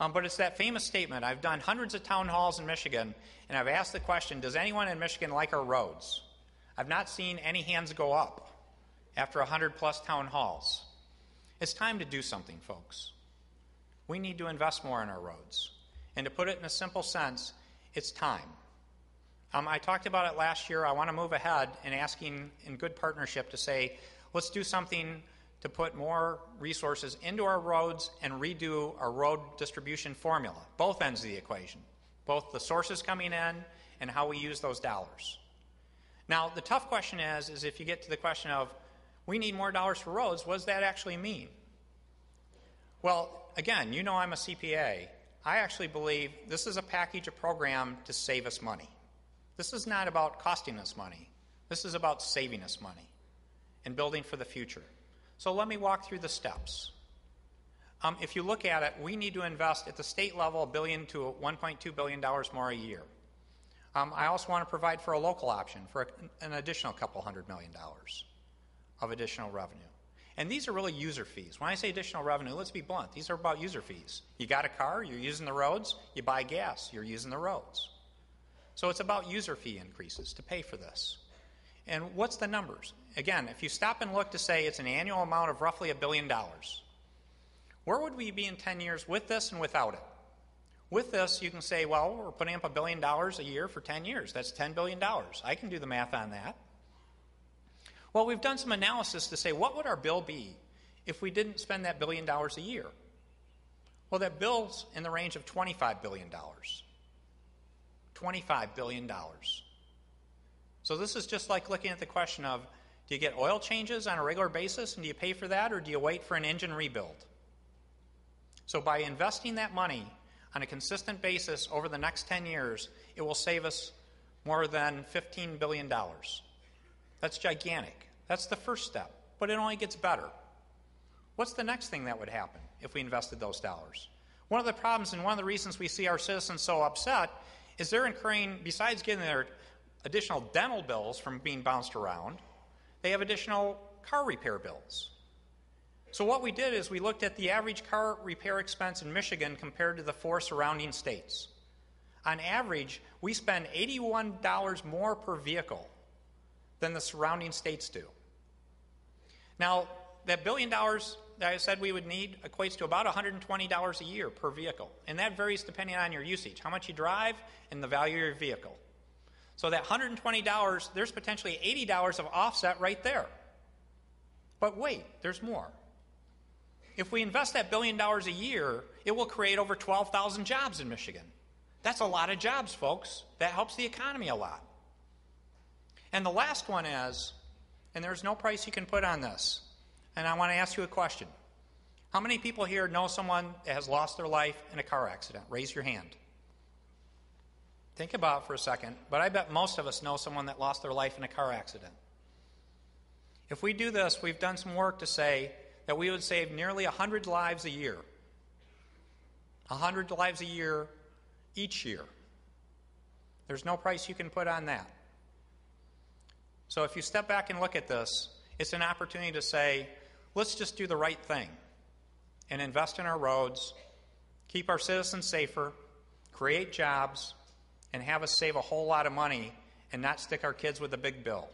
But it's that famous statement. I've done hundreds of town halls in Michigan, and I've asked the question, does anyone in Michigan like our roads? I've not seen any hands go up after 100-plus town halls. It's time to do something, folks. We need to invest more in our roads. And to put it in a simple sense, it's time. I talked about it last year. I want to move ahead in asking in good partnership to say, let's do something to put more resources into our roads and redo our road distribution formula, both ends of the equation, both the sources coming in and how we use those dollars. Now, the tough question is if you get to the question of, we need more dollars for roads, what does that actually mean? Well, again, you know I'm a CPA. I actually believe this is a package, a program to save us money. This is not about costing us money. This is about saving us money and building for the future. So let me walk through the steps. If you look at it, we need to invest at the state level $1 billion to $1.2 billion more a year. I also want to provide for a local option for an additional couple $100 million of additional revenue. And these are really user fees. When I say additional revenue, let's be blunt. These are about user fees. You got a car, you're using the roads. You buy gas, you're using the roads. So it's about user fee increases to pay for this. And what's the numbers? Again, if you stop and look to say it's an annual amount of roughly $1 billion, where would we be in 10 years with this and without it? With this, you can say, well, we're putting up $1 billion a year for 10 years. That's $10 billion. I can do the math on that. Well, we've done some analysis to say, what would our bill be if we didn't spend that $1 billion a year? Well, that bill's in the range of $25 billion. $25 billion. So this is just like looking at the question of, do you get oil changes on a regular basis and do you pay for that, or do you wait for an engine rebuild? So by investing that money on a consistent basis over the next 10 years, it will save us more than $15 billion. That's gigantic. That's the first step, but it only gets better. What's the next thing that would happen if we invested those dollars? One of the problems and one of the reasons we see our citizens so upset is they're incurring, besides getting their additional dental bills from being bounced around, they have additional car repair bills. So what we did is we looked at the average car repair expense in Michigan compared to the 4 surrounding states. On average, we spend $81 more per vehicle than the surrounding states do. Now, that $1 billion that I said we would need equates to about $120 a year per vehicle, and that varies depending on your usage, how much you drive, and the value of your vehicle. So that $120, there's potentially $80 of offset right there. But wait, there's more. If we invest that $1 billion a year, it will create over 12,000 jobs in Michigan. That's a lot of jobs, folks. That helps the economy a lot. And the last one is, and there's no price you can put on this, and I want to ask you a question. How many people here know someone that has lost their life in a car accident? Raise your hand. Think about it for a second, but I bet most of us know someone that lost their life in a car accident. If we do this, we've done some work to say that we would save nearly 100 lives a year. 100 lives a year each year. There's no price you can put on that. So if you step back and look at this, it's an opportunity to say, let's just do the right thing and invest in our roads, keep our citizens safer, create jobs, and have us save a whole lot of money and not stick our kids with a big bill.